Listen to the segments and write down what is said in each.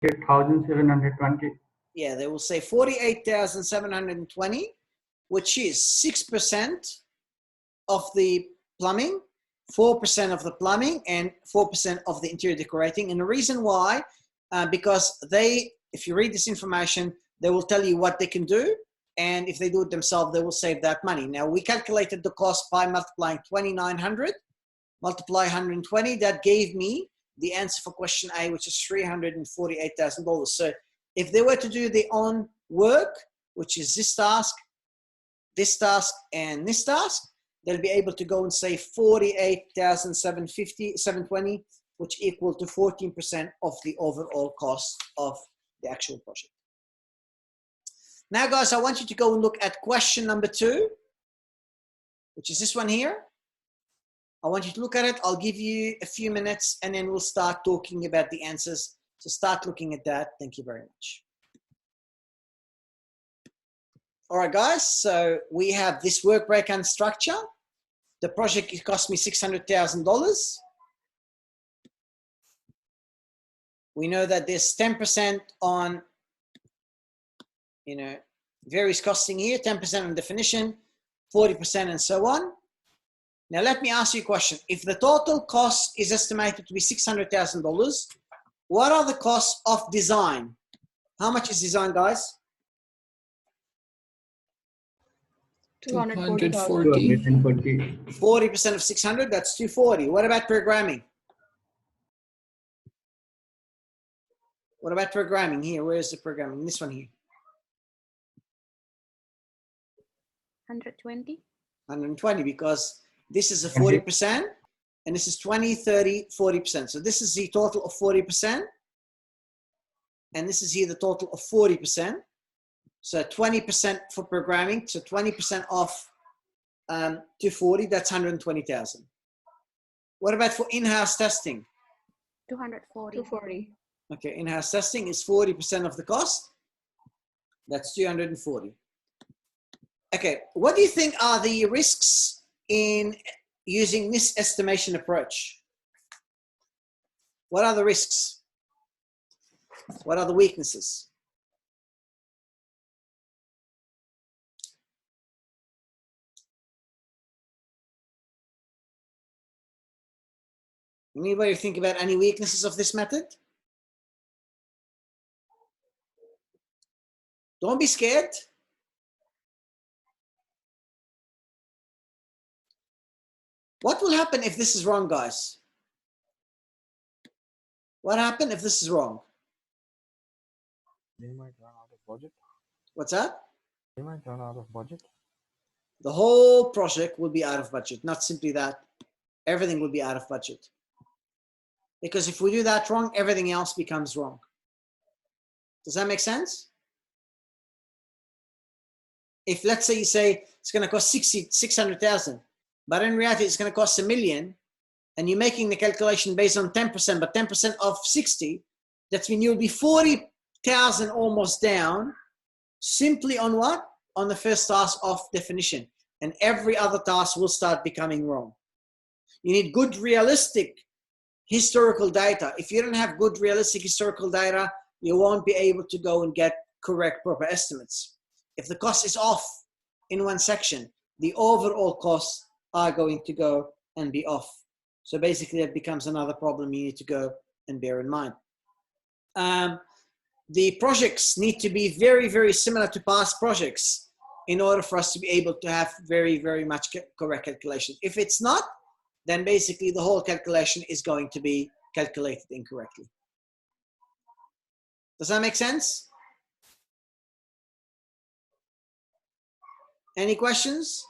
48,720. Yeah, they will say 48,720, which is 6% of the plumbing, 4% of the plumbing, and 4% of the interior decorating. And the reason why, because if you read this information, they will tell you what they can do. And if they do it themselves, they will save that money. Now, we calculated the cost by multiplying 2,900, multiply 120. That gave me the answer for question A, which is $348,000. So if they were to do their own work, which is this task, and this task, they'll be able to go and save 48,720, which equal to 14% of the overall cost of the actual project. Now, guys, I want you to go and look at question number 2, which is this one here. I want you to look at it. I'll give you a few minutes, and then we'll start talking about the answers. So start looking at that. Thank you very much. All right, guys. So we have this work breakdown structure. The project cost me $600,000. We know that there's 10% on, various costing here, 10% on definition, 40% and so on. Now, let me ask you a question. If the total cost is estimated to be $600,000, what are the costs of design? How much is design, guys? 240. 40% of 600, that's 240. What about programming? What about programming here? Where is the programming? This one here. 120. 120, because this is a 40% and this is 20, 30, 40%. So this is the total of 40%. And this is here the total of 40%. So 20% for programming. So 20% off 240, that's 120,000. What about for in-house testing? 240. Okay, in-house testing is 40% of the cost. That's 240. Okay, what do you think are the risks in using this estimation approach? What are the risks? What are the weaknesses? Anybody think about any weaknesses of this method? Don't be scared. What will happen if this is wrong, guys? What happens if this is wrong? They might run out of budget. What's that? They might run out of budget. The whole project will be out of budget. Not simply that. Everything will be out of budget. Because if we do that wrong, everything else becomes wrong. Does that make sense? If let's say you say it's going to cost 600,000, but in reality it's going to cost $1 million, and you're making the calculation based on 10%, but 10% of 60, that means you'll be 40,000 almost down, simply on what? On the first task of definition. And every other task will start becoming wrong. You need good, realistic historical data. If you don't have good, realistic historical data, you won't be able to go and get correct, proper estimates. If the cost is off in one section, the overall costs are going to go and be off. So basically that becomes another problem you need to go and bear in mind. The projects need to be very, very similar to past projects in order for us to be able to have very, very much correct calculation. If it's not, then basically the whole calculation is going to be calculated incorrectly. Does that make sense? Any questions?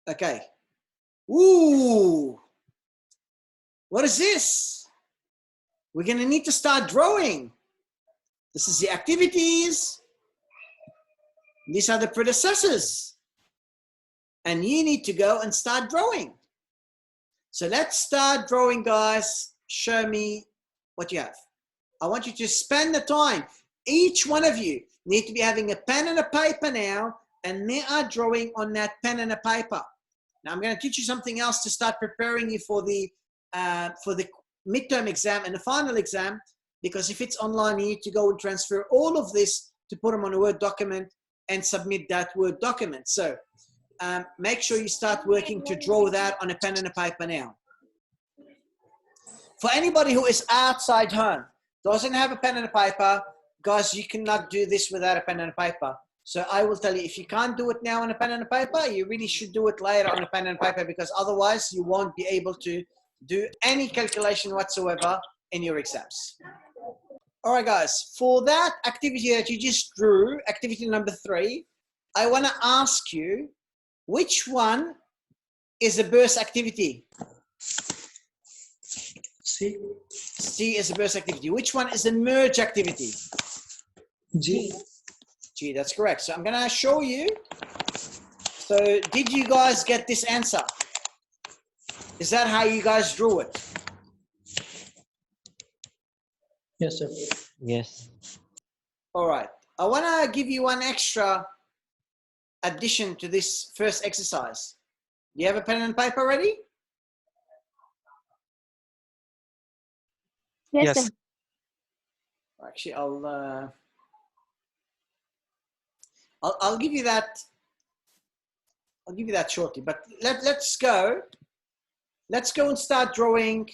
Okay. Ooh. What is this? We're going to need to start drawing. This is the activities. These are the predecessors. And you need to go and start drawing. So let's start drawing, guys. Show me what you have. I want you to spend the time. Each one of you need to be having a pen and a paper now, and they are drawing on that pen and a paper. Now I'm going to teach you something else to start preparing you for the for the midterm exam and the final exam, because if it's online, you need to go and transfer all of this to put them on a Word document and submit that Word document. So make sure you start working to draw that on a pen and a paper now. For anybody who is outside home, doesn't have a pen and a paper, guys, you cannot do this without a pen and a paper. So I will tell you, if you can't do it now on a pen and a paper, you really should do it later on a pen and paper, because otherwise you won't be able to do any calculation whatsoever in your exams. All right, guys, for that activity that you just drew, activity number 3, I want to ask you, which one is a burst activity? C. C is a burst activity. Which one is a merge activity? G. G, that's correct. So I'm going to show you. So did you guys get this answer? Is that how you guys drew it? Yes, sir. Yes. All right. I want to give you one extra addition to this first exercise. Do you have a pen and paper ready? Yes, Yes. sir. Actually, I'll give you that. I'll give you that shortly. But let's go. Let's go and start drawing.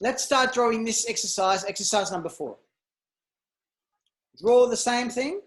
Let's start drawing this exercise. Exercise number 4. Draw the same thing.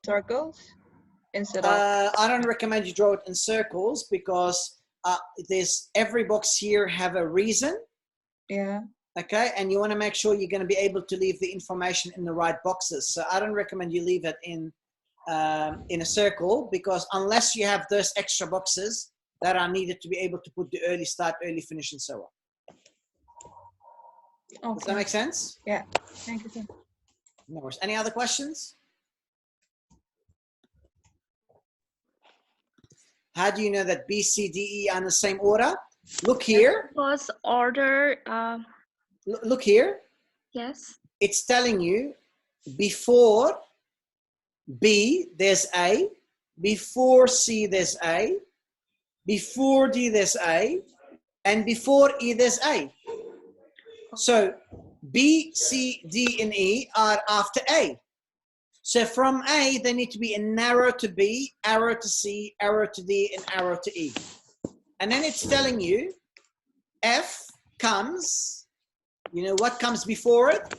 Circles instead of I don't recommend you draw it in circles, because every box here have a reason. yeah. Okay, and you want to make sure you're going to be able to leave the information in the right boxes. So I don't recommend you leave it in a circle, because unless you have those extra boxes that are needed to be able to put the early start, early finish, and so on. Does that Okay. make sense? Yeah. Thank you, sir. No worries. Any other questions? How do you know that B, C, D, E are in the same order? Look here. Was order, Look here. yes. It's telling you before B, there's A. Before C, there's A. Before D, there's A. And before E, there's A. So B, C, D, and E are after A. So from A, they need to be an arrow to B, arrow to C, arrow to D, and arrow to E. And then it's telling you F comes, you know what comes before it?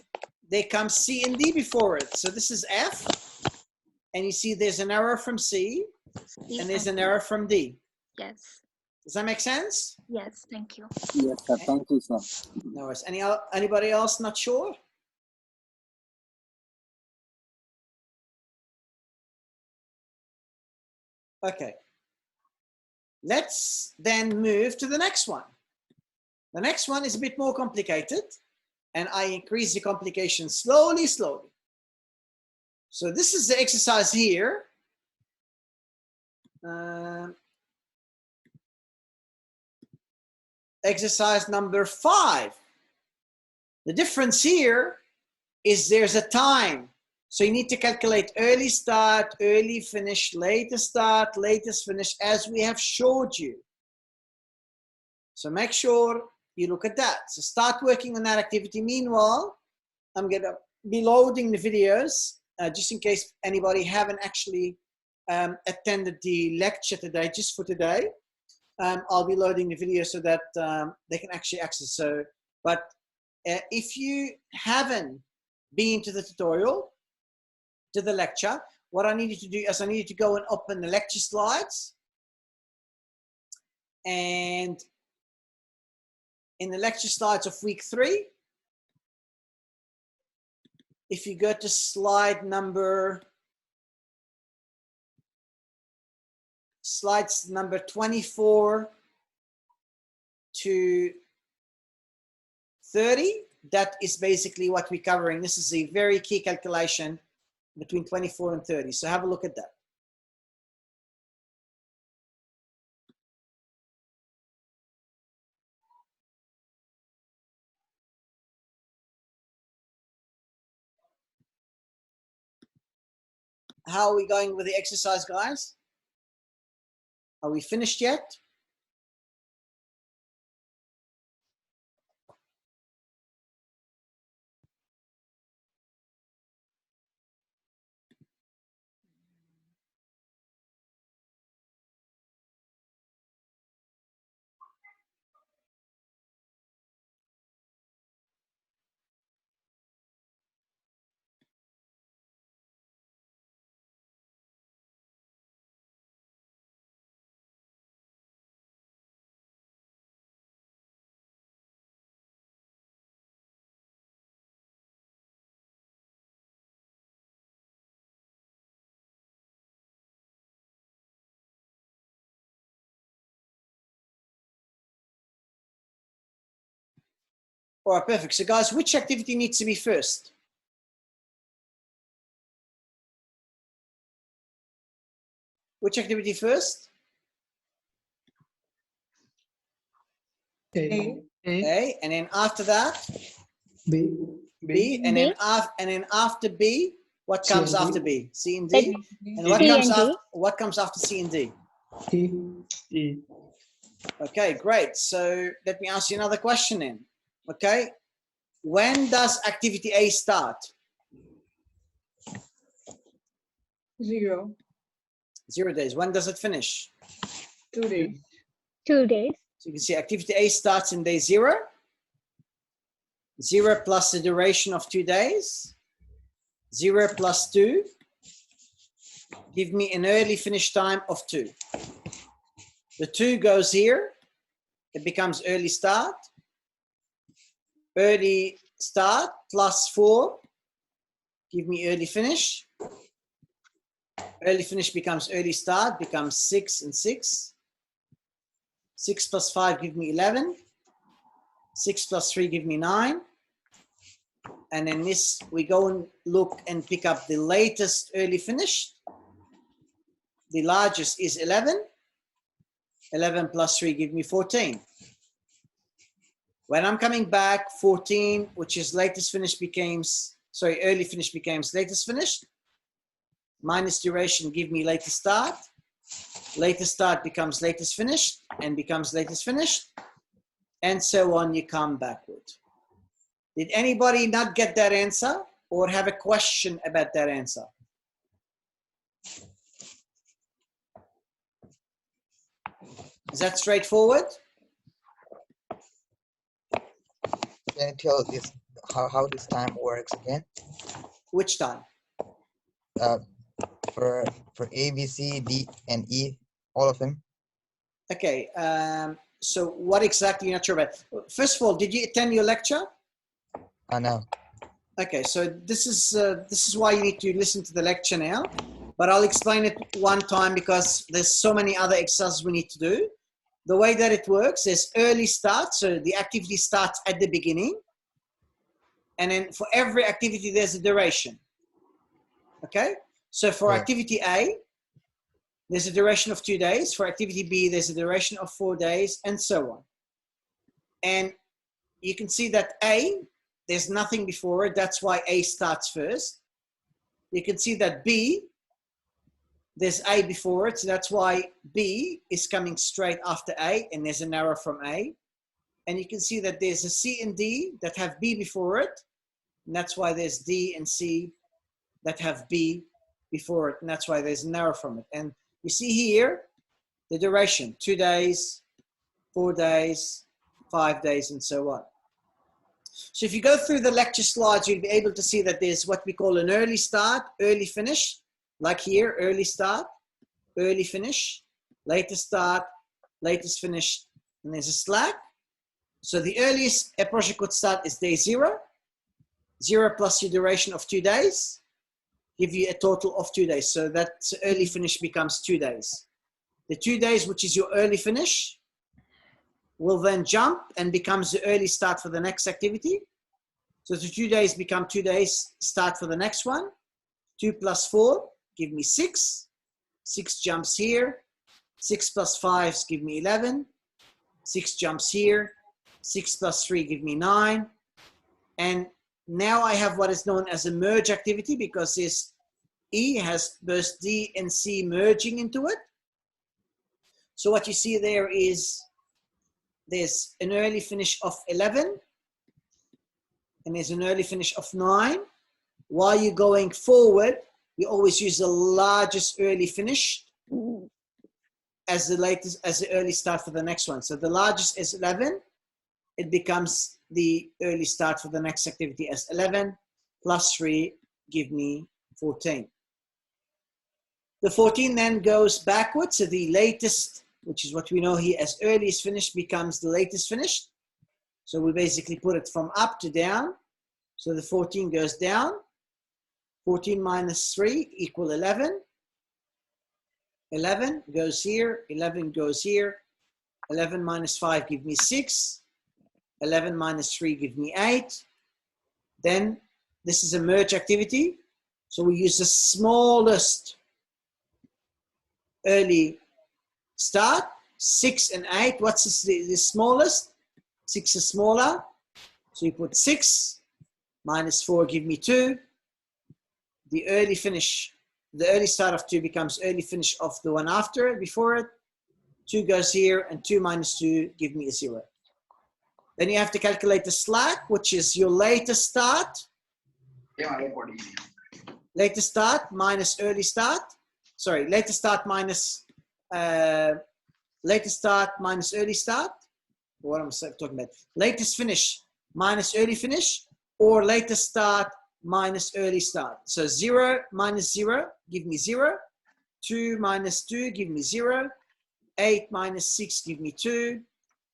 There comes C and D before it. So this is F. And you see there's an arrow from C, and there's an arrow from D. Yes. Does that make sense? Yes. Thank you. Yes, sir. Thank you, sir. No worries. Anybody else not sure? Okay. Let's then move to the next one. The next one is a bit more complicated, and I increase the complication slowly, slowly. So this is the exercise here. Exercise number 5. The difference here is there's a time. So you need to calculate early start, early finish, latest start, latest finish, as we have showed you. So make sure you look at that. So start working on that activity. Meanwhile, I'm going to be loading the videos, just in case anybody haven't actually attended the lecture today, just for today. I'll be loading the video so that they can actually access. So, but if you haven't been to the tutorial, to the lecture, what I need you to do is I need you to go and open the lecture slides. And in the lecture slides of week 3, if you go to slide number slides number 24 to 30. That is basically what we're covering. This is a very key calculation between 24 and 30. So have a look at that. How are we going with the exercise, guys? Are we finished yet? All right, perfect. So guys, which activity needs to be first? Which activity first? A, A, and then after that, B, B, and then after B, what comes C and D. after B? C and D. And what C comes and D. after C and D? E. Okay, great. So let me ask you another question then. Okay, when does activity A start? 0. 0 days. When does it finish? 2 days. 2 days. So you can see activity A starts in day 0. 0 plus the duration of 2 days. 0 plus 2. Give me an early finish time of 2. The 2 goes here. It becomes early start. Early start plus 4. Give me early finish. Early finish becomes early start, becomes 6 and 6. 6 plus 5 give me 11. 6 plus 3 give me 9. And then this, we go and look and pick up the latest early finish. The largest is 11. 11 plus 3 give me 14. When I'm coming back, 14, which is latest finish becomes, sorry, early finish becomes latest finish. Minus duration give me latest start. Latest start becomes latest finish and becomes latest finish. And so on, you come backward. Did anybody not get that answer or have a question about that answer? Is that straightforward? Can you tell this how this time works again? Which time? For A, B, C, D, and E, all of them. Okay. So what exactly you're not sure about? First of all, did you attend your lecture? No. Okay, so this is why you need to listen to the lecture now, but I'll explain it one time because there's so many other exercises we need to do. The way that it works is early start, so the activity starts at the beginning, and then for every activity there's a duration. Okay, so for Yeah. activity A, there's a duration of 2 days. For activity B, there's a duration of 4 days, and so on. And you can see that A, there's nothing before it. That's why A starts first. You can see that B, there's A before it. So that's why B is coming straight after A, and there's an arrow from A. And you can see that there's a C and D that have B before it. And that's why there's D and C that have B before it. And that's why there's an arrow from it. And you see here, the duration, 2 days, 4 days, 5 days, and so on. So if you go through the lecture slides, you'll be able to see that there's what we call an early start, early finish, like here, early start, early finish, latest start, latest finish, and there's a slack. So the earliest a project could start is day 0. 0 plus your duration of 2 days, give you a total of 2 days. So that early finish becomes 2 days. The 2 days, which is your early finish, will then jump and becomes the early start for the next activity. So the 2 days become 2 days start for the next one. 2 plus 4 give me 6. 6 jumps here. 6 plus 5 give me 11. 6 jumps here. 6 plus 3 give me 9. And now I have what is known as a merge activity because this E has both D and C merging into it. So what you see there is there's an early finish of 11 and there's an early finish of 9. While you're going forward, you always use the largest early finish as the early start for the next one. So the largest is 11. It becomes the early start for the next activity as 11 plus 3 give me 14. The 14 then goes backwards. So the latest, which is what we know here as earliest finish, becomes the latest finished. So we basically put it from up to down. So the 14 goes down. 14 minus 3 equal 11. 11 goes here. 11 goes here. 11 minus 5 give me 6. 11 minus 3 give me 8. Then this is a merge activity. So we use the smallest early start, 6 and 8. What's the smallest? 6 is smaller. So you put 6 minus 4 give me 2. The early finish, the early start of 2 becomes early finish of the one after it, before it. 2 goes here and 2 minus 2 give me a 0. Then you have to calculate the slack, which is your latest start. Latest start minus early start. Sorry, latest start minus early start. What am I talking about? Latest finish minus early finish, or latest start minus early start. So 0 minus 0 give me 0. 2 minus 2 give me 0. 8 minus 6 give me 2.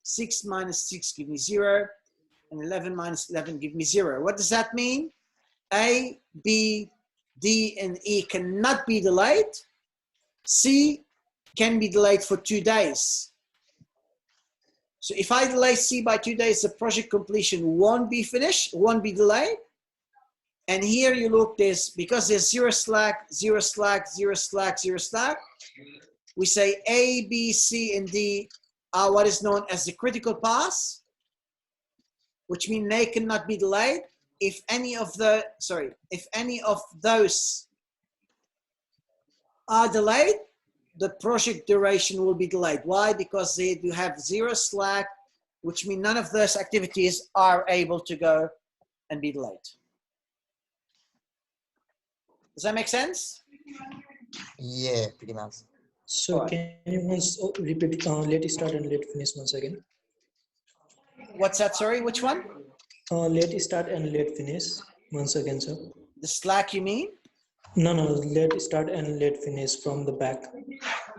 6 minus 6 give me 0. And 11 minus 11 give me 0. What does that mean? A, B, D, and E cannot be delayed. C can be delayed for 2 days. So if I delay C by 2 days, the project completion won't be finished, won't be delayed. And here you look, because there's 0 slack, 0 slack, 0 slack, 0 slack, we say A, B, C, and D are what is known as the critical paths, which mean they cannot be delayed. If any of those are delayed, the project duration will be delayed. Why? Because they do have 0 slack, which means none of those activities are able to go and be delayed. Does that make sense? Yeah, pretty much. So can you once repeat late start and late finish once again? What's that? Sorry, which one? Late start and late finish once again, sir. The slack, you mean? No, late start and late finish from the back.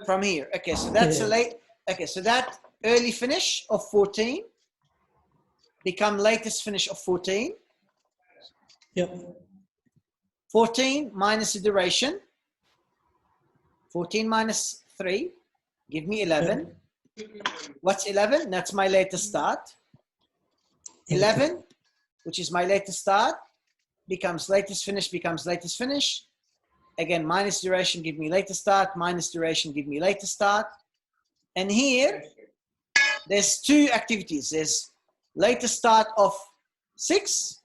From here. Okay, so that's a late. Okay, so that early finish of 14 become latest finish of 14. Yep. 14 minus the duration. 14 minus 3 give me 11. What's 11? That's my latest start. 11, which is my latest start, becomes latest finish. Again, minus duration give me latest start, minus duration give me latest start. And here, there's 2 activities. There's latest start of 6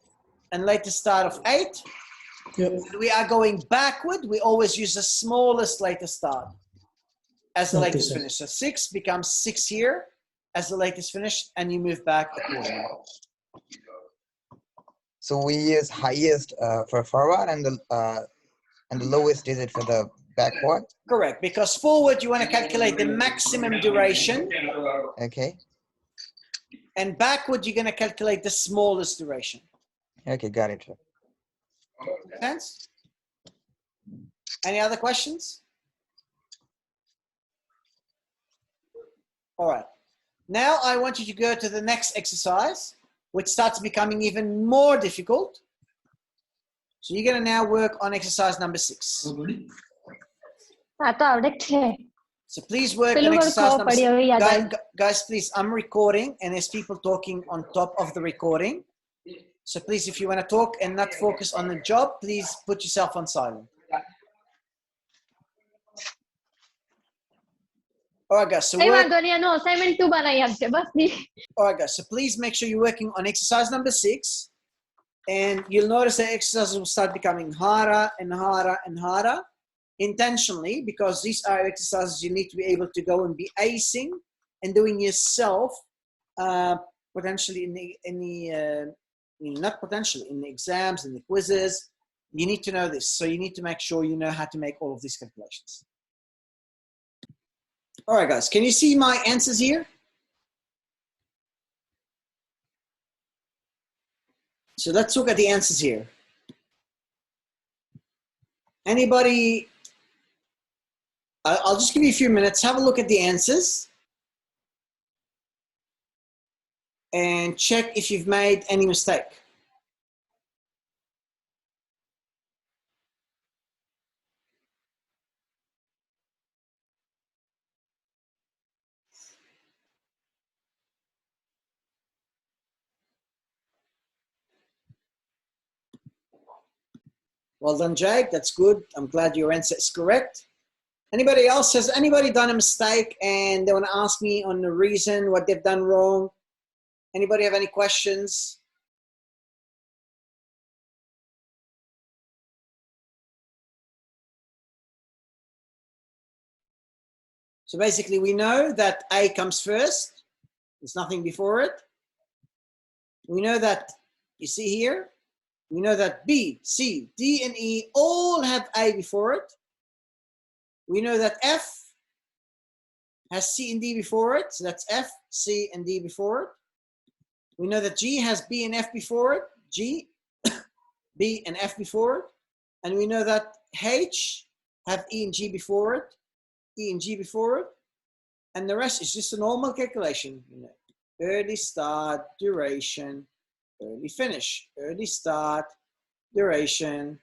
and latest start of 8. Yep. When we are going backward, we always use the smallest latest start as the latest finish. So 6 becomes 6 here as the latest finish, and you move back accordingly. So we use highest for forward and the lowest digit for the backward. Correct, because forward you want to calculate the maximum duration, Okay. and backward you're going to calculate the smallest duration. Okay, got it. Make sense? Any other questions? All right. Now I want you to go to the next exercise, which starts becoming even more difficult. So you're going to now work on exercise number 6. So please work on Silver exercise ko number padi hoyi ya guys, guys. guys, please, I'm recording and there's people talking on top of the recording. So please, if you want to talk and not focus on the job, please put yourself on silent. All right, guys. So કઈ work. વાંધો નહીં એનો assignment તું બનાવી આપજે બસ ઈ. All right, guys. So please make sure you're working on exercise number 6, and you'll notice that exercises will start becoming harder and harder and harder intentionally, because these are exercises you need to be able to go and be acing and doing yourself, potentially in the not potentially in the exams and the quizzes. You need to know this, so you need to make sure you know how to make all of these calculations. All right, guys, can you see my answers here? So let's look at the answers here. Anybody, I'll just give you a few minutes, have a look at the answers and check if you've made any mistake. Well done, Jake. That's good. I'm glad your answer is correct. Anybody else? Has anybody done a mistake and they want to ask me on the reason, what they've done wrong? Anybody have any questions? So basically, we know that A comes first. There's nothing before it. We know that, you see here, we know that B, C, D, and E all have A before it. We know that F has C and D before it. So that's F, C, and D before it. We know that G has B and F before it. G, B, and F before it. And we know that H have E and G before it. E and G before it. And the rest is just a normal calculation. You know, early start, duration, early finish, early start, duration,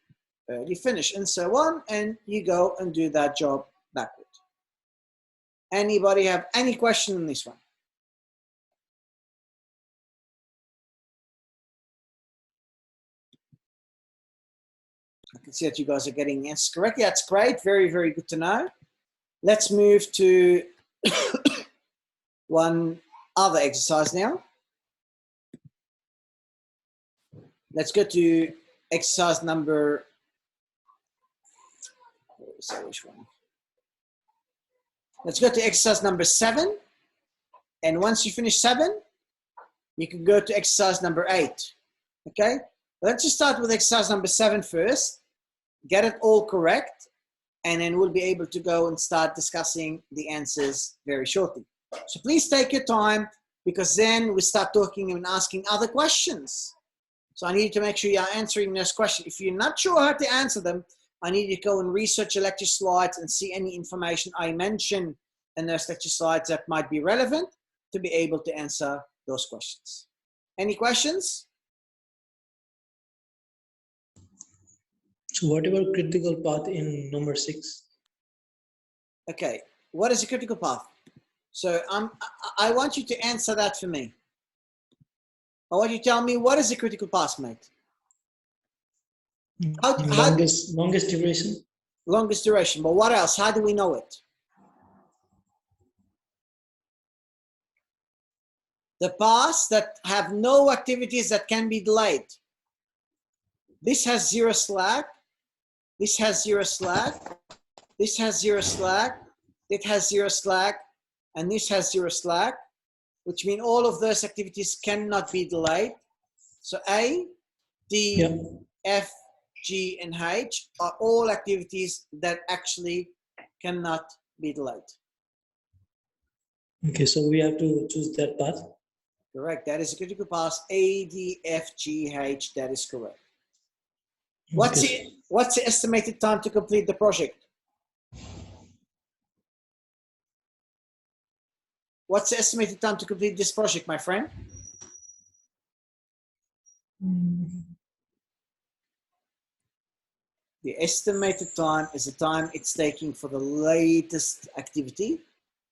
early finish, and so on. And you go and do that job backward. Anybody have any question on this one? I can see that you guys are getting answers correctly. That's great. Very, very good to know. Let's move to one other exercise now. Let's go to exercise number, which one? Let's go to exercise number 7. And once you finish 7, you can go to exercise number 8. Okay? Let's just start with exercise number 7 first. Get it all correct. And then we'll be able to go and start discussing the answers very shortly. So please take your time, because then we start talking and asking other questions. So I need you to make sure you're answering those questions. If you're not sure how to answer them, I need you to go and research your lecture slides and see any information I mentioned in those lecture slides that might be relevant to be able to answer those questions. Any questions? So whatever critical path in number 6? Okay, what is a critical path? So I want you to answer that for me. I want you to tell me, what is a critical path, mate? Longest duration? Longest duration, but what else? How do we know it? The paths that have no activities that can be delayed. This has 0 slack. This has 0 slack. This has 0 slack. It has 0 slack. And this has 0 slack, which means all of those activities cannot be delayed. So A, D, Yeah. F, G, and H are all activities that actually cannot be delayed. Okay, so we have to choose that path. Correct. That is a critical path. A, D, F, G, H. That is correct. What's the estimated time to complete the project? What's the estimated time to complete this project, my friend? The estimated time is the time it's taking for the latest activity.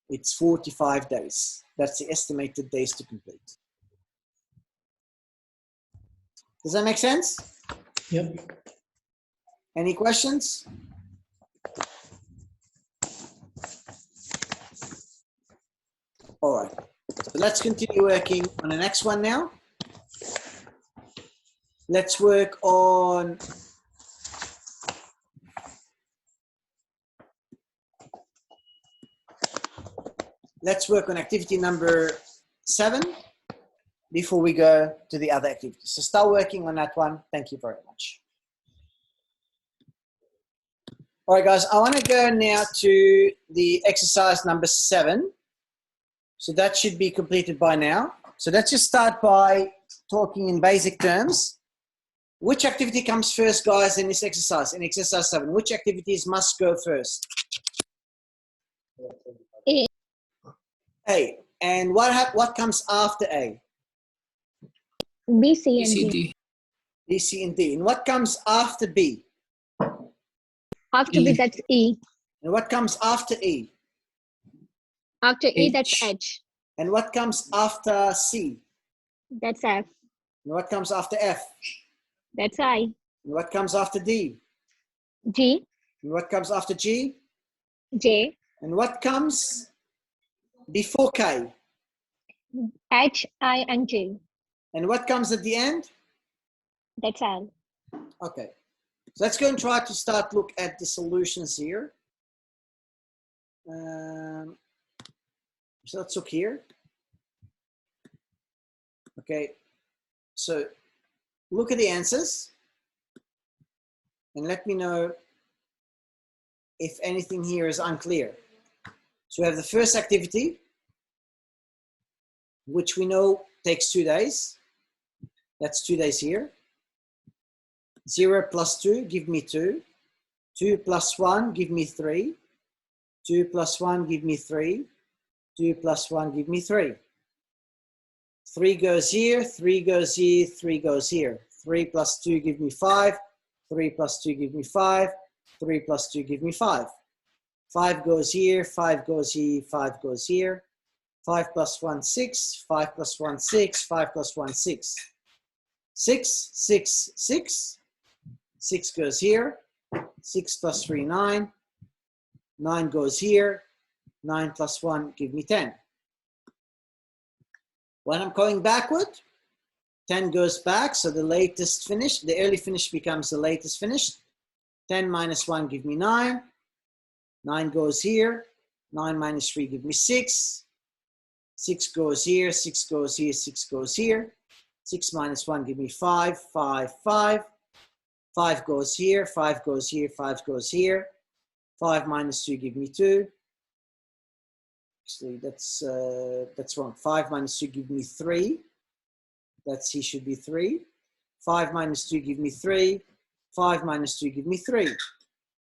It's 45 days. That's the estimated days to complete. Does that make sense? Yep. Any questions? All right. So let's continue working on the next one now. Let's work on activity number 7 before we go to the other activities. So start working on that one. Thank you very much. All right, guys, I want to go now to the exercise number 7. So that should be completed by now. So let's just start by talking in basic terms. Which activity comes first, guys, in this exercise, in exercise 7? Which activities must go first? A. A. And what comes after A? B, C, and D. B, C, and D. And what comes after B? After B, that's E. And what comes after E? After E, that's H. And what comes after C? That's F. And what comes after F? That's I. And what comes after D? G, And what comes after G? J, And what comes before K? H, I, and J. And what comes at the end? That's L. Okay. So let's go and try to start look at the solutions here. So let's look here. Okay. So look at the answers and let me know if anything here is unclear. So we have the first activity, which we know takes 2 days. That's 2 days here. 0 plus 2, give me 2. 2 plus 1, give me 3. 2 plus 1, give me 3. 2 plus 1, give me 3. 3 goes here, 3 goes here, 3 goes here. 3 plus 2, give me 5. 3 plus 2, give me 5. 3 plus 2, give me 5. 5 goes here, 5 goes here, 5 goes here. 5 plus 1, 6. 5 plus 1, 6. 5 plus 1, 6. 6, 6, 6. 6 goes here. 6 plus 3, 9. 9 goes here. 9 plus 1, give me 10. When I'm going backward, 10 goes back, so the latest finish, the early finish becomes the latest finish. 10 minus 1, give me 9. 9 goes here. 9 minus 3, give me 6. 6 goes here, 6 goes here, 6 goes here. 6 minus 1, give me 5, 5, 5. 5 goes here, 5 goes here, 5 goes here. 5 minus 2, give me 2. Actually, that's wrong. 5 minus 2, give me 3. That's, he should be 3. 5 minus 2, give me 3. 5 minus 2, give me 3.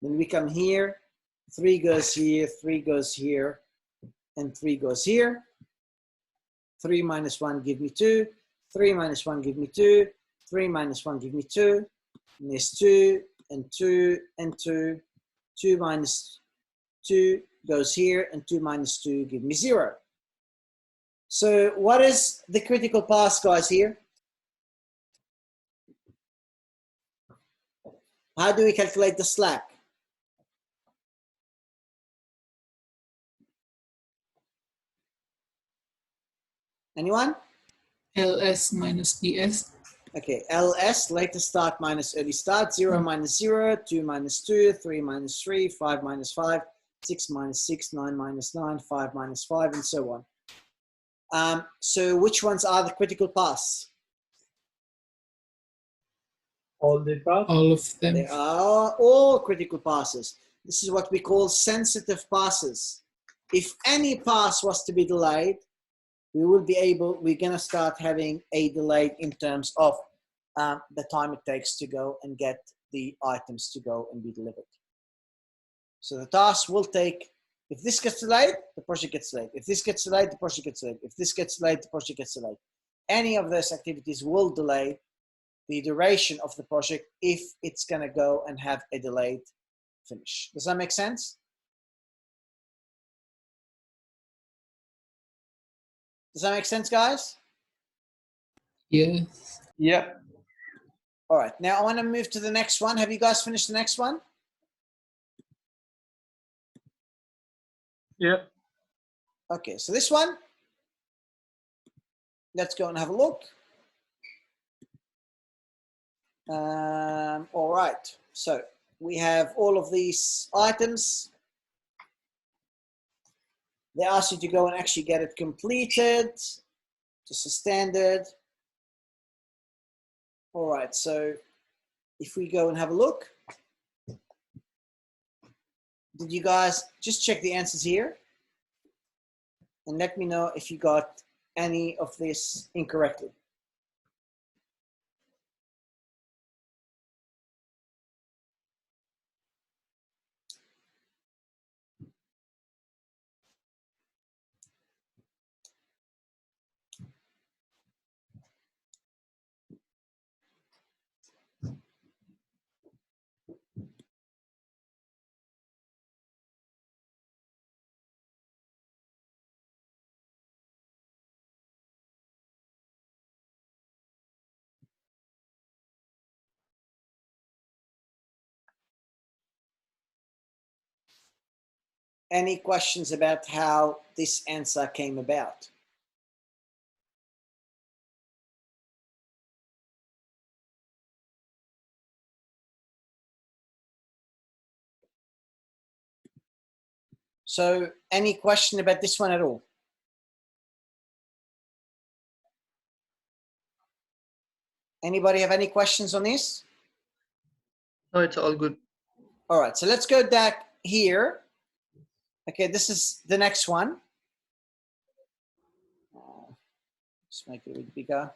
Then we come here. 3 goes here, 3 goes here, and 3 goes here. 3 minus 1, give me 2. 3 minus 1, give me 2. 3 minus 1, give me 2. And there's 2, and 2, and 2. 2 minus 2 goes here, and 2 minus 2 give me 0. So what is the critical path, guys, here? How do we calculate the slack? Anyone? LS minus DS. Okay, LS, latest start minus early start, 0 minus 0, 2 minus 2, 3 minus 3, 5 minus 5, 6 minus 6, 9 minus 9, 5 minus 5, and so on. So which ones are the critical paths? All the paths. All of them. They are all critical passes. This is what we call sensitive passes. If any pass was to be delayed, we're gonna start having a delay in terms of the time it takes to go and get the items to go and be delivered. So the task will take, if this gets delayed, the project gets delayed. If this gets delayed, the project gets delayed. If this gets delayed, the project gets delayed. Any of those activities will delay the duration of the project if it's going to go and have a delayed finish. Does that make sense? Does that make sense, guys? Yes. Yeah. All right, now I want to move to the next one. Have you guys finished the next one? Yeah. Okay, so this one, let's go and have a look. All right, so we have all of these items. They ask you to go and actually get it completed, just a standard. All right, so if we go and have a look, did you guys just check the answers here? And let me know if you got any of this incorrectly. Any questions about how this answer came about? So any question about this one at all? Anybody have any questions on this? No, it's all good. All right, so let's go back here. Okay, this is the next one. Let's make it a bit bigger.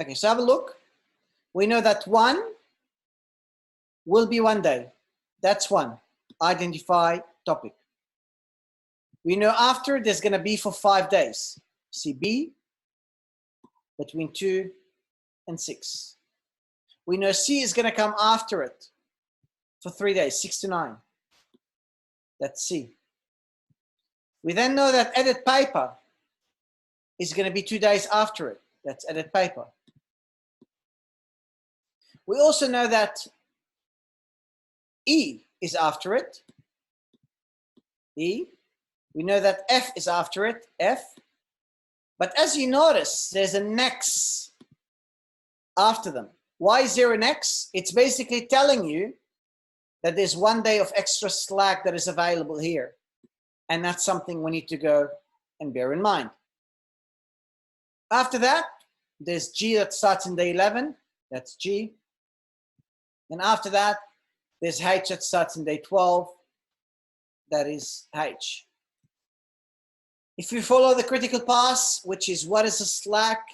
Okay, so have a look. We know that 1 will be 1 day. That's 1. Identify topic. We know after there's going to be for 5 days. See B between 2 and 6. We know C is going to come after it for 3 days, 6 to 9. That's C. We then know that edit paper is going to be 2 days after it. That's edit paper. We also know that E is after it. E. We know that F is after it. F. But as you notice, there's a next after them. Why is there an X? It's basically telling you that there's 1 day of extra slack that is available here. And that's something we need to go and bear in mind. After that, there's G that starts in day 11. That's G. And after that, there's H that starts in day 12. That is H. If you follow the critical path, which is what is a slack?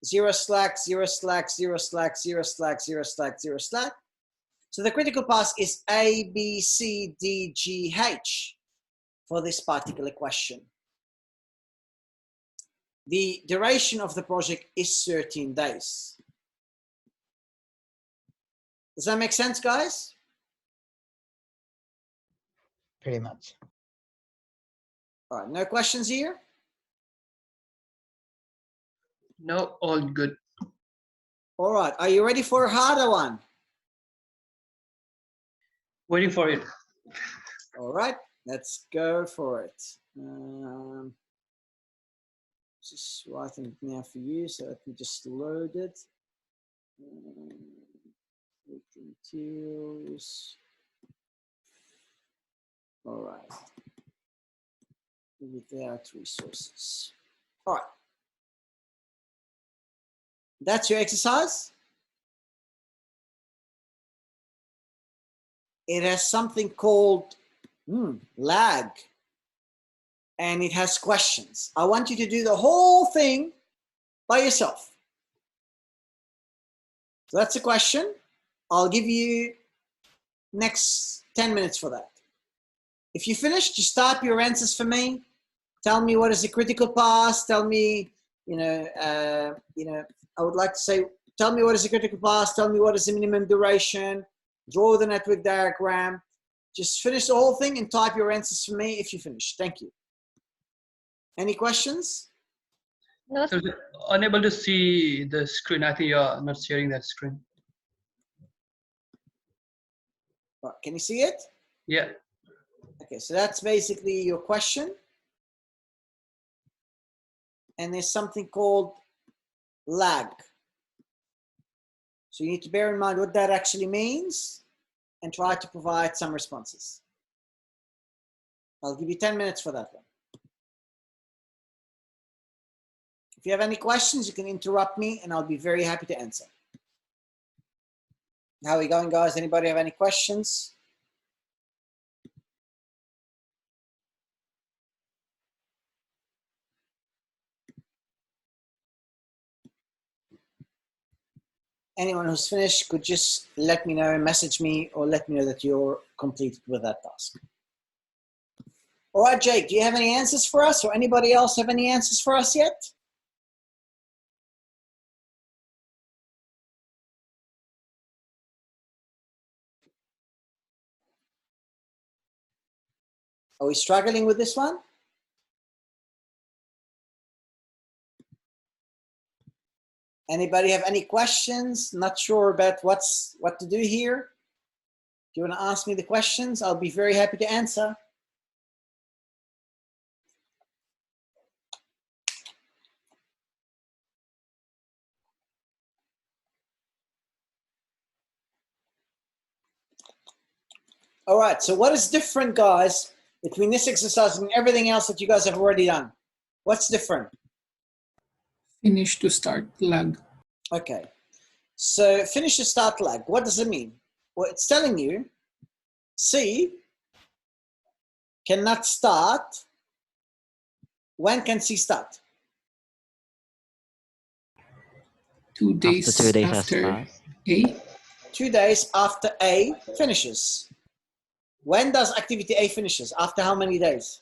0 slack, 0 slack, 0 slack, 0 slack, 0 slack, 0 slack. So the critical path is A, B, C, D, G, H for this particular question. The duration of the project is 13 days. Does that make sense, guys? Pretty much. All right, no questions here? No, all good. All right, are you ready for a harder one? Waiting for it. All right, let's go for it. Just writing it now for you, so let me just load it. Materials. All right. Without resources. All right. That's your exercise. It has something called lag, and it has questions. I want you to do the whole thing by yourself. So that's a question. I'll give you next 10 minutes for that. If you finish, just type your answers for me. tell me what is the critical path. Tell me, I would like to say, tell me what is the critical path. Tell me what is the minimum duration. Draw the network diagram. Just finish the whole thing and type your answers for me if you finish. Thank you. Any questions? No, So unable to see the screen. I think you're not sharing that screen. Can you see it? Yeah. Okay, so that's basically your question. And there's something called lag. So you need to bear in mind what that actually means and try to provide some responses. I'll give you 10 minutes for that one. If you have any questions, you can interrupt me and I'll be very happy to answer. How are we going, guys? Anybody have any questions? Anyone who's finished could just let me know, message me, or let me know that you're completed with that task. All right, Jake, do you have any answers for us, or anybody else have any answers for us yet? Are we struggling with this one? Anybody have any questions? Not sure about what to do here? If you want to ask me the questions, I'll be very happy to answer. All right, so what is different, guys, between this exercise and everything else that you guys have already done? What's different? Finish to start lag. Okay, so finish to start lag. What does it mean? Well, it's telling you C cannot start. When can C start? 2 days After 2 days has after passed. A. 2 days after A finishes. When does activity A finishes? After how many days?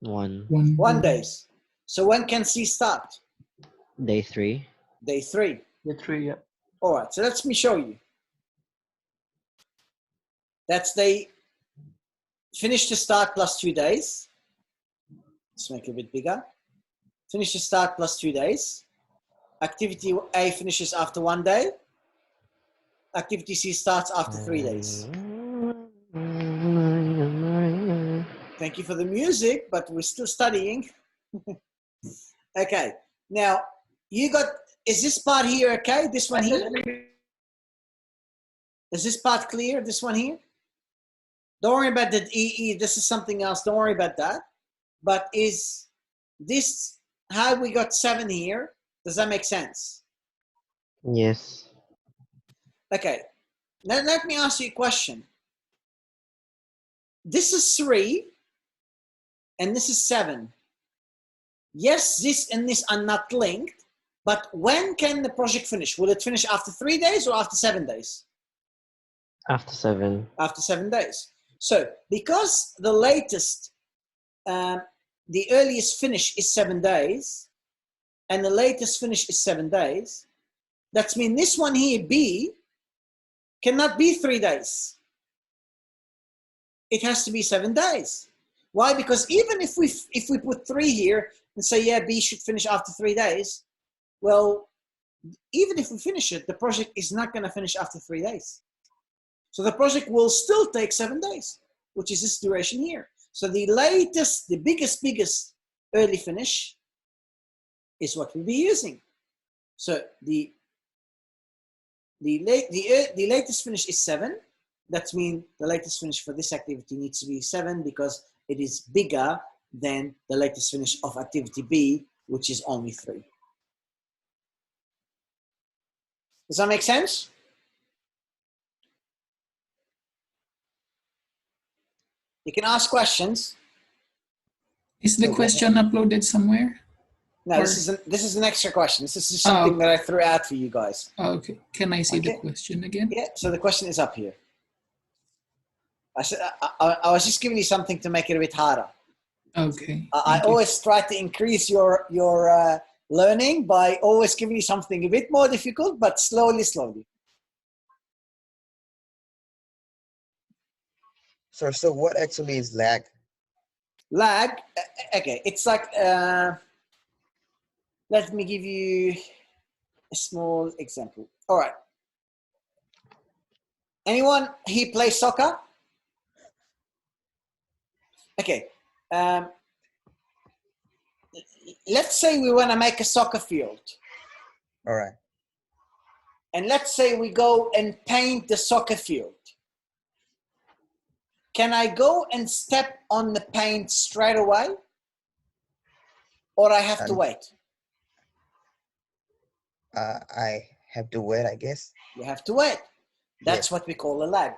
1. 1 day. So when can C start? Day 3. Day 3. Day 3. Yeah. All right, so let me show you. That's they finish to start plus 2 days. Let's make it a bit bigger. Finish to start plus 2 days. Activity A finishes after 1 day. Activity C starts after 3 days. Thank you for the music, but we're still studying. Okay, now you got, is this part here okay? This one here? Is this part clear? This one here? Don't worry about the EE, this is something else, don't worry about that. But is this how we got 7 here? Does that make sense? Yes. Okay, now let me ask you a question. This is 3 and this is 7. Yes, this and this are not linked, but when can the project finish? Will it finish after 3 days or after 7 days? After 7. After 7 days. So because the latest, the earliest finish is 7 days, and the latest finish is 7 days, that means this one here, B, cannot be 3 days. It has to be 7 days. Why? Because even if we put 3 here and say, yeah, B should finish after 3 days, well, even if we finish it, the project is not going to finish after 3 days. So the project will still take 7 days, which is this duration here. So the latest, the biggest early finish is what we'll be using. So the latest finish is 7. That means the latest finish for this activity needs to be 7 because it is bigger than the latest finish of activity B, which is only 3. Does that make sense? You can ask questions. Is the question uploaded somewhere? No, this is an extra question. This is just something that I threw out for you guys. Okay. Can I see the question again? Yeah, so the question is up here. I was just giving you something to make it a bit harder. Okay. I Thank you. always try to increase your learning by always giving you something a bit more difficult, but slowly. So what actually is lag? Lag, okay, it's like, let me give you a small example. All right. Anyone here play soccer? Okay. Let's say we want to make a soccer field. All right. And let's say we go and paint the soccer field. Can I go and step on the paint straight away? Or I have to And wait? I have to wait, I guess. You have to wait. That's what we call a lag.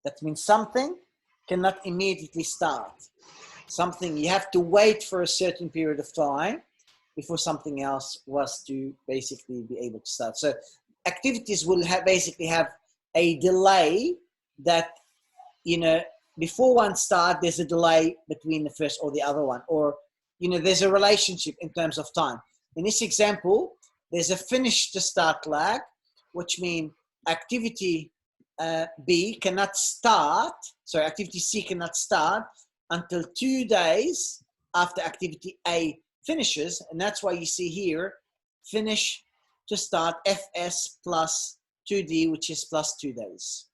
That means something cannot immediately start. Something you have to wait for a certain period of time before something else was to basically be able to start. So activities will basically have a delay that, before one start, there's a delay between the first or the other one, or, there's a relationship in terms of time. In this example, there's a finish to start lag, which means activity B cannot start, sorry, activity C cannot start until 2 days after activity A finishes. And that's why you see here, finish to start FS plus 2D, which is plus 2 days.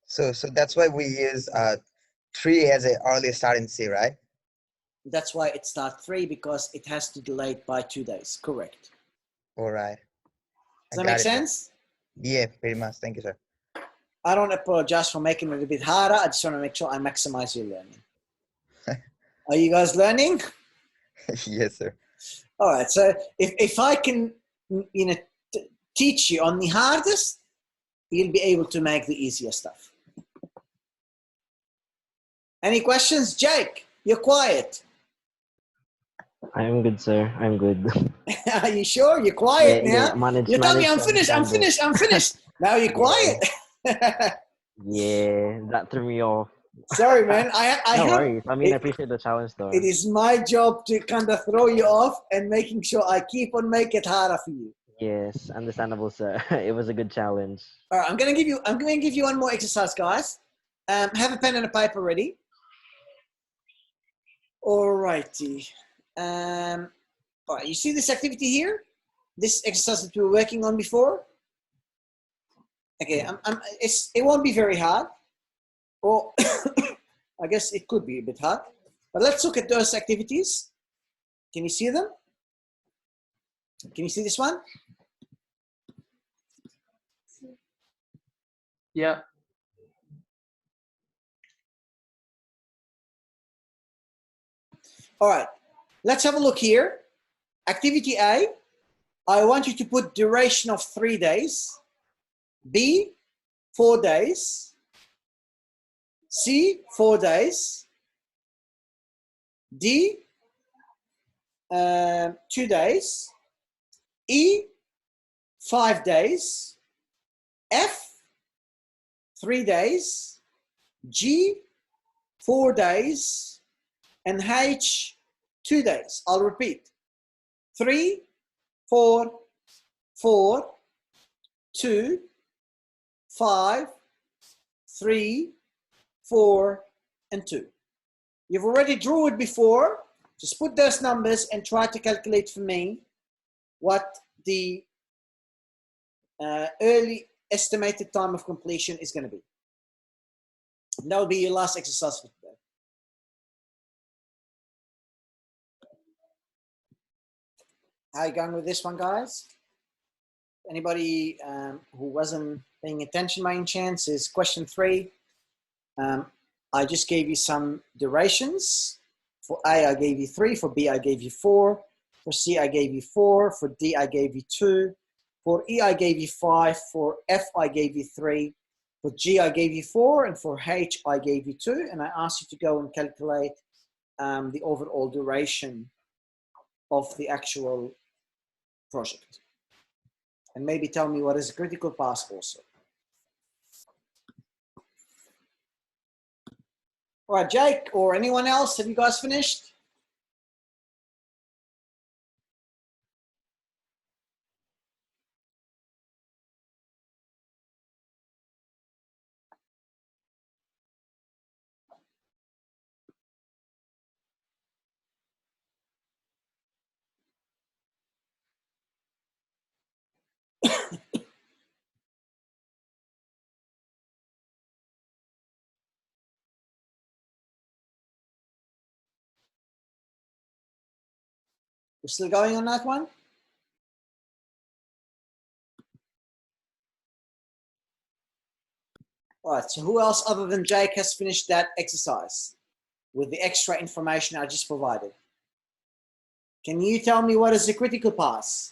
So that's why we use 3 as an early start in C, right? That's why it starts 3, because it has to delay it by 2 days. Correct. All right. Does that make sense? Yeah, pretty much. Thank you, sir. I don't apologize for making it a bit harder. I just want to make sure I maximize your learning. Are you guys learning? Yes, sir. All right. So if I can, teach you on the hardest, you'll be able to make the easier stuff. Any questions? Jake, you're quiet. I'm good, sir. I'm good. Are you sure? You're quiet now. Manage, You tell me manage to I'm understand it. finished. Now you're quiet. Yeah, that threw me off. Sorry, man. I No have, worries. I mean, I appreciate the challenge, though. it is my job to kind of throw you off and making sure I keep on making it harder for you. Yes, understandable, sir. It was a good challenge. All right, I'm gonna give you one more exercise, guys. Have a pen and a paper ready. All righty. All right, you see this activity here? This exercise that we were working on before? Okay, it won't be very hard. Or I guess it could be a bit hard. But let's look at those activities. Can you see them? Can you see this one? Yeah. All right, let's have a look here. Activity A, I want you to put duration of 3 days. B, 4 days. C, 4 days. D, 2 days. E, 5 days. F, 3 days. G, 4 days. And H, 2 days. I'll repeat. 3, 4, 4, 2, 5, 3, 4, and 2. You've already drew it before. Just put those numbers and try to calculate for me what the early estimated time of completion is going to be. And that will be your last exercise for today. How are you going with this one, guys? Anybody who wasn't paying attention by any chance is question 3. I just gave you some durations. For A, I gave you 3. For B, I gave you 4. For C, I gave you 4. For D, I gave you 2. For E, I gave you 5. For F, I gave you 3. For G, I gave you 4. And for H, I gave you 2. And I asked you to go and calculate the overall duration of the actual project. And maybe tell me what is a critical path also. All right, Jake or anyone else, have you guys finished? We're still going on that one? All right, so who else other than Jake has finished that exercise with the extra information I just provided? Can you tell me what is the critical path?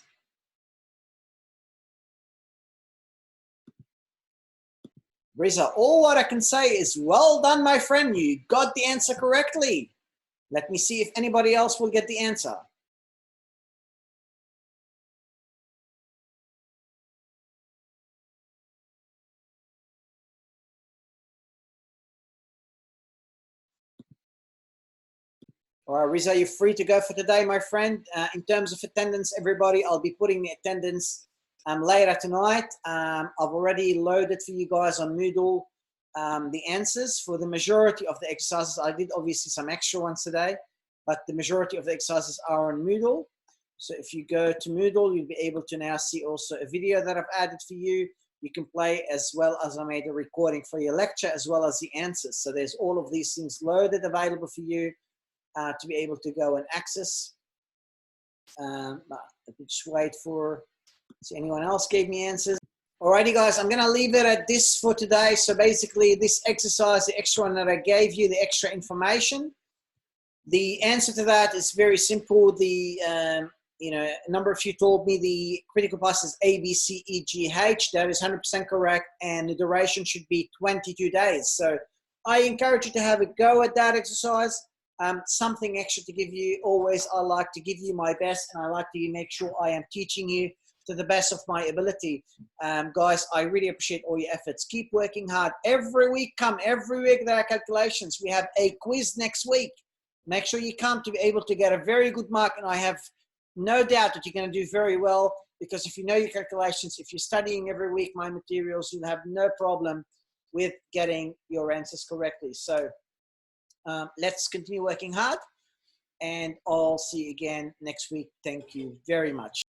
Riza, all what I can say is well done, my friend. You got the answer correctly. Let me see if anybody else will get the answer. All right, Riza, you're free to go for today, my friend. In terms of attendance, everybody, I'll be putting the attendance later tonight. I've already loaded for you guys on Moodle the answers for the majority of the exercises. I did obviously some extra ones today, but the majority of the exercises are on Moodle. So if you go to Moodle, you'll be able to now see also a video that I've added for you. You can play as well as I made a recording for your lecture as well as the answers. So there's all of these things loaded available for you to be able to go and access. Let me just wait for, see anyone else gave me answers. Alrighty guys, I'm gonna leave it at this for today. So basically this exercise, the extra one that I gave you, the extra information, the answer to that is very simple. The, you know, a number of you told me the critical path is A, B, C, E, G, H. That is 100% correct. And the duration should be 22 days. So I encourage you to have a go at that exercise. Something extra to give you. Always, I like to give you my best, and I like to make sure I am teaching you to the best of my ability. Guys, I really appreciate all your efforts. Keep working hard. Every week, every week there are calculations. We have a quiz next week. Make sure you come to be able to get a very good mark, and I have no doubt that you're going to do very well, because if you know your calculations, if you're studying every week my materials, you'll have no problem with getting your answers correctly. So let's continue working hard, and I'll see you again next week. Thank you very much.